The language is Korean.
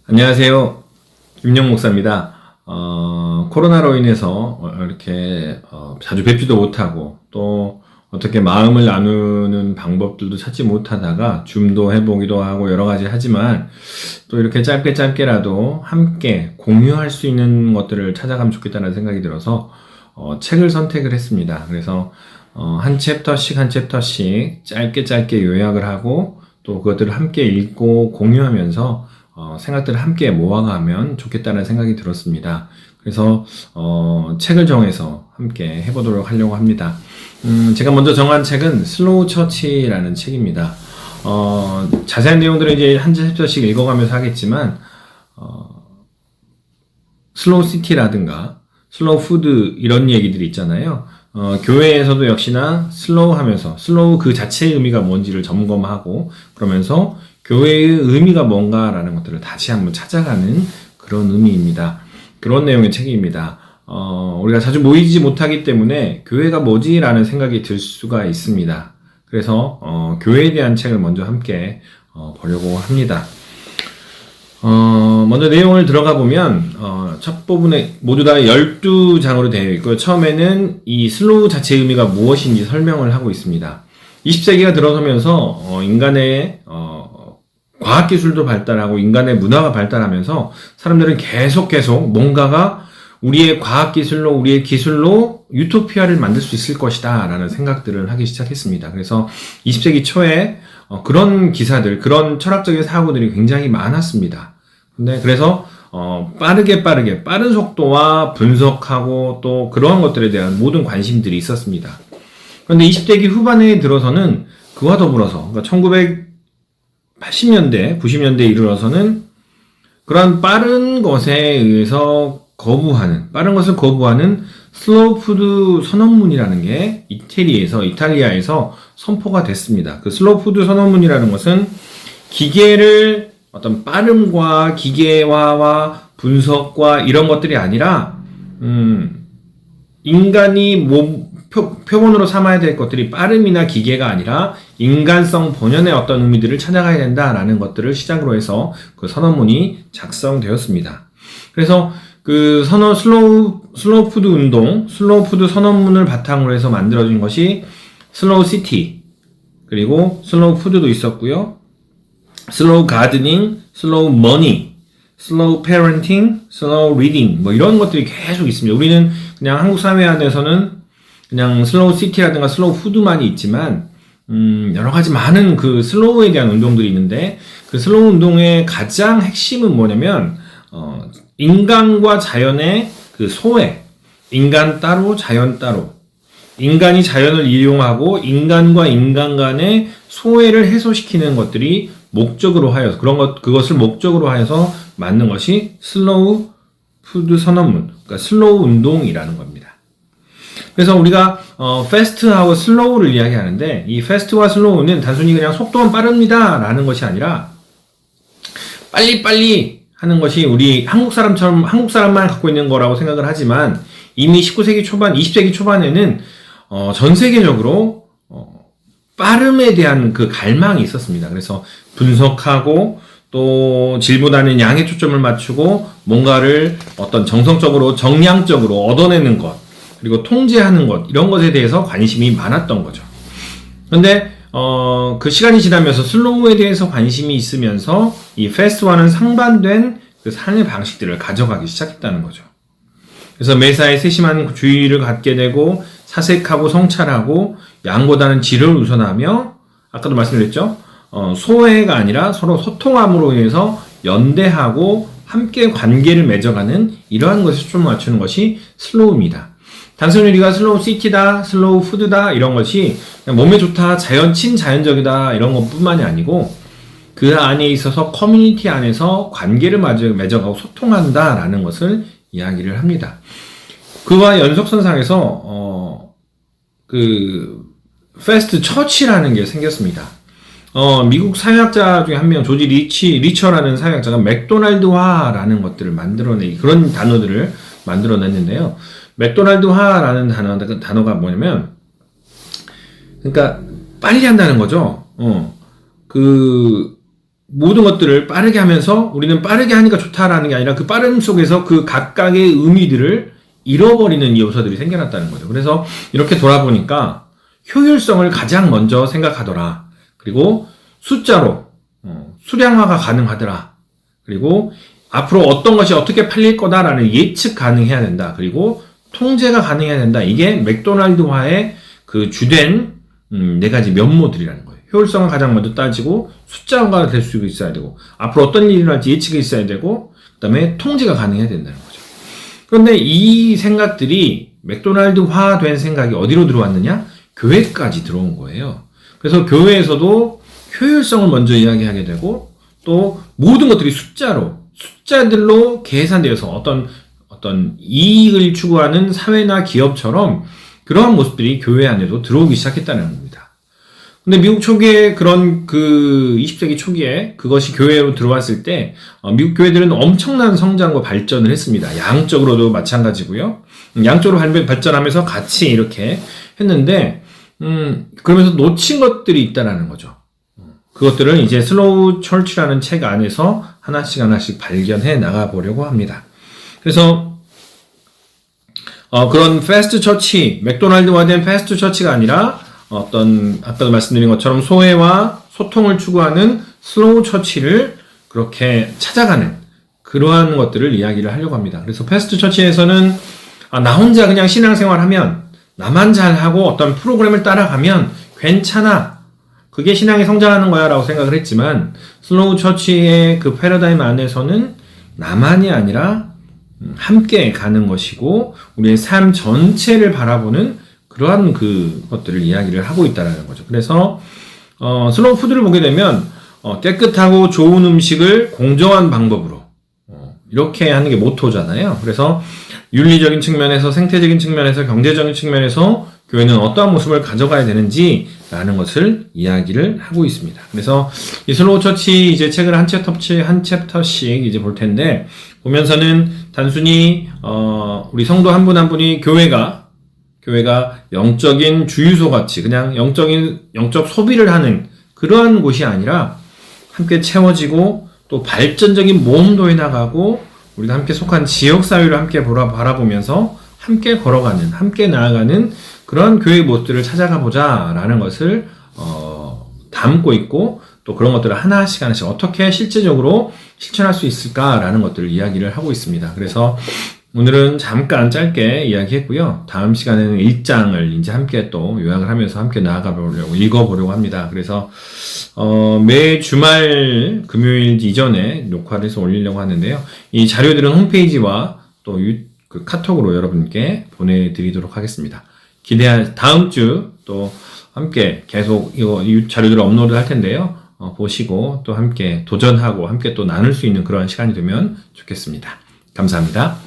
안녕하세요. 김영 목사입니다. 코로나로 인해서 이렇게 자주 뵙지도 못하고 또 어떻게 마음을 나누는 방법들도 찾지 못하다가 줌도 해보기도 하고 여러 가지 하지만 또 이렇게 짧게라도 함께 공유할 수 있는 것들을 찾아가면 좋겠다는 생각이 들어서 책을 선택을 했습니다. 그래서 한 챕터씩 짧게 요약을 하고 또 그것들을 함께 읽고 공유하면서 생각들을 함께 모아가면 좋겠다는 생각이 들었습니다. 그래서 책을 정해서 함께 해보도록 하려고 합니다. 제가 먼저 정한 책은 슬로우 처치라는 책입니다. 자세한 내용들은 이제 한 챕터씩 읽어가면서 하겠지만 슬로우 시티라든가 슬로우 푸드 이런 얘기들이 있잖아요. 교회에서도 역시나 슬로우 하면서 슬로우 그 자체의 의미가 뭔지를 점검하고 그러면서 교회의 의미가 뭔가라는 것들을 다시 한번 찾아가는 그런 의미입니다. 그런 내용의 책입니다. 우리가 자주 모이지 못하기 때문에 교회가 뭐지라는 생각이 들 수가 있습니다. 그래서 교회에 대한 책을 먼저 함께 보려고 합니다. 먼저 내용을 들어가 보면 첫 부분에 모두 다 12장으로 되어 있고요. 처음에는 이 슬로우 자체의 의미가 무엇인지 설명을 하고 있습니다. 20세기가 들어서면서 인간의 과학기술도 발달하고 인간의 문화가 발달하면서 사람들은 계속 뭔가가 우리의 과학기술로 우리의 기술로 유토피아를 만들 수 있을 것이다 라는 생각들을 하기 시작했습니다. 그래서 20세기 초에 그런 기사들, 그런 철학적인 사고들이 굉장히 많았습니다. 근데 그래서 빠른 속도와 분석하고 또 그러한 것들에 대한 모든 관심들이 있었습니다. 그런데 20세기 후반에 들어서는 그와 더불어서 그러니까 1980년대, 90년대에 이르러서는 그런 빠른 것에 의해서 빠른 것을 거부하는 슬로우 푸드 선언문이라는 게 이탈리아에서 선포가 됐습니다. 그 슬로우 푸드 선언문이라는 것은 기계를 어떤 빠름과 기계화와 분석과 이런 것들이 아니라 인간이 표본으로 삼아야 될 것들이 빠름이나 기계가 아니라 인간성 본연의 어떤 의미들을 찾아가야 된다라는 것들을 시작으로 해서 그 선언문이 작성되었습니다. 그래서 그 슬로우 푸드 운동, 슬로우 푸드 선언문을 바탕으로 해서 만들어진 것이 슬로우 시티, 그리고 슬로우 푸드도 있었고요. 슬로우 가드닝, 슬로우 머니, 슬로우 패런팅, 슬로우 리딩 뭐 이런 것들이 계속 있습니다. 우리는 그냥 한국 사회 안에서는 그냥 슬로우 시티라든가 슬로우 푸드만이 있지만 여러 가지 많은 그 슬로우에 대한 운동들이 있는데 그 슬로우 운동의 가장 핵심은 뭐냐면 인간과 자연의 그 소외, 인간 따로 자연 따로, 인간이 자연을 이용하고 인간과 인간 간의 소외를 해소시키는 것들이 목적으로 하여서 그것을 목적으로 하여서 만든 것이 슬로우 푸드 선언문, 그러니까 슬로우 운동이라는 겁니다. 그래서 우리가 패스트하고 슬로우를 이야기하는데 이 패스트와 슬로우는 단순히 그냥 속도만 빠릅니다 라는 것이 아니라 빨리 하는 것이 우리 한국 사람만 갖고 있는 거라고 생각을 하지만 이미 19세기 초반, 20세기 초반에는 전 세계적으로 빠름에 대한 그 갈망이 있었습니다. 그래서 분석하고 또 질보다는 양에 초점을 맞추고 뭔가를 어떤 정성적으로 정량적으로 얻어내는 것 그리고 통제하는 것 이런 것에 대해서 관심이 많았던 거죠. 그런데 그 시간이 지나면서 슬로우에 대해서 관심이 있으면서 이 패스트와는 상반된 그 삶의 방식들을 가져가기 시작했다는 거죠. 그래서 매사에 세심한 주의를 갖게 되고 사색하고 성찰하고 양보다는 질을 우선하며 아까도 말씀드렸죠. 소외가 아니라 서로 소통함으로 인해서 연대하고 함께 관계를 맺어가는 이러한 것에 초점을 맞추는 것이 슬로우입니다. 단순히 우리가 슬로우 시티다, 슬로우 푸드다 이런 것이 그냥 몸에 좋다, 친자연적이다 이런 것뿐만이 아니고 그 안에 있어서 커뮤니티 안에서 관계를 맺어가고 소통한다라는 것을 이야기를 합니다. 그와 연속선상에서 그 패스트 처치라는 게 생겼습니다. 미국 사회학자 중에 한 명 조지 리처라는 사회학자가 맥도날드화라는 것들을 그런 단어들을 만들어냈는데요. 맥도날드화라는 단어가 뭐냐면 그러니까 빨리 한다는 거죠. 그 모든 것들을 빠르게 하면서 우리는 빠르게 하니까 좋다라는 게 아니라 그 빠름 속에서 그 각각의 의미들을 잃어버리는 요소들이 생겨났다는 거죠. 그래서 이렇게 돌아보니까 효율성을 가장 먼저 생각하더라. 그리고 숫자로 수량화가 가능하더라. 그리고 앞으로 어떤 것이 어떻게 팔릴 거다라는 예측 가능해야 된다. 그리고 통제가 가능해야 된다. 이게 맥도날드화의 그 주된 네 가지 면모들이라는 거예요. 효율성을 가장 먼저 따지고 숫자화가 될 수 있어야 되고 앞으로 어떤 일이 일어날지 예측이 있어야 되고 그 다음에 통제가 가능해야 된다는 거죠. 그런데 이 생각들이 맥도날드화 된 생각이 어디로 들어왔느냐? 교회까지 들어온 거예요. 그래서 교회에서도 효율성을 먼저 이야기하게 되고 또 모든 것들이 숫자들로 계산되어서 어떤 이익을 추구하는 사회나 기업처럼 그러한 모습들이 교회 안에도 들어오기 시작했다는 겁니다. 근데 미국 초기에 그런 20세기 초기에 그것이 교회로 들어왔을 때 미국 교회들은 엄청난 성장과 발전을 했습니다. 양적으로도 마찬가지고요. 양적으로 발전하면서 같이 이렇게 했는데 그러면서 놓친 것들이 있다라는 거죠. 그것들을 이제 슬로우 철치라는 책 안에서 하나씩 발견해 나가 보려고 합니다. 그래서 그런 패스트 처치, 맥도날드화된 패스트 처치가 아니라 아까도 말씀드린 것처럼 소외와 소통을 추구하는 슬로우 처치를 그렇게 찾아가는 그러한 것들을 이야기를 하려고 합니다. 그래서 패스트 처치에서는 나 혼자 그냥 신앙생활하면 나만 잘하고 어떤 프로그램을 따라가면 괜찮아. 그게 신앙이 성장하는 거야 라고 생각을 했지만 슬로우 처치의 그 패러다임 안에서는 나만이 아니라 함께 가는 것이고 우리의 삶 전체를 바라보는 그러한 것들을 이야기를 하고 있다는 거죠. 그래서 슬로우 푸드를 보게 되면 깨끗하고 좋은 음식을 공정한 방법으로 이렇게 하는 게 모토잖아요. 그래서 윤리적인 측면에서 생태적인 측면에서 경제적인 측면에서 교회는 어떠한 모습을 가져가야 되는지라는 것을 이야기를 하고 있습니다. 그래서 이 슬로우 처치 이제 책을 한 챕터씩 이제 볼 텐데 보면서는 단순히 우리 성도 한 분 한 분이 교회가 영적인 주유소 같이 그냥 영적 소비를 하는 그러한 곳이 아니라 함께 채워지고 또 발전적인 모험도 해나가고 우리가 함께 속한 지역사회를 함께 바라보면서 함께 걸어가는, 함께 나아가는 그런 교회의 모습들을 찾아가 보자라는 것을 담고 있고 또 그런 것들을 하나씩 어떻게 실제적으로 실천할 수 있을까라는 것들을 이야기를 하고 있습니다. 그래서 오늘은 잠깐 짧게 이야기했고요. 다음 시간에는 1장을 이제 함께 또 요약을 하면서 함께 나아가 보려고 읽어보려고 합니다. 그래서 매 주말 금요일 이전에 녹화를 해서 올리려고 하는데요. 이 자료들은 홈페이지와 또 그 카톡으로 여러분께 보내드리도록 하겠습니다. 다음 주 또 함께 계속 이 자료들을 업로드 할 텐데요. 보시고 또 함께 도전하고 함께 또 나눌 수 있는 그런 시간이 되면 좋겠습니다. 감사합니다.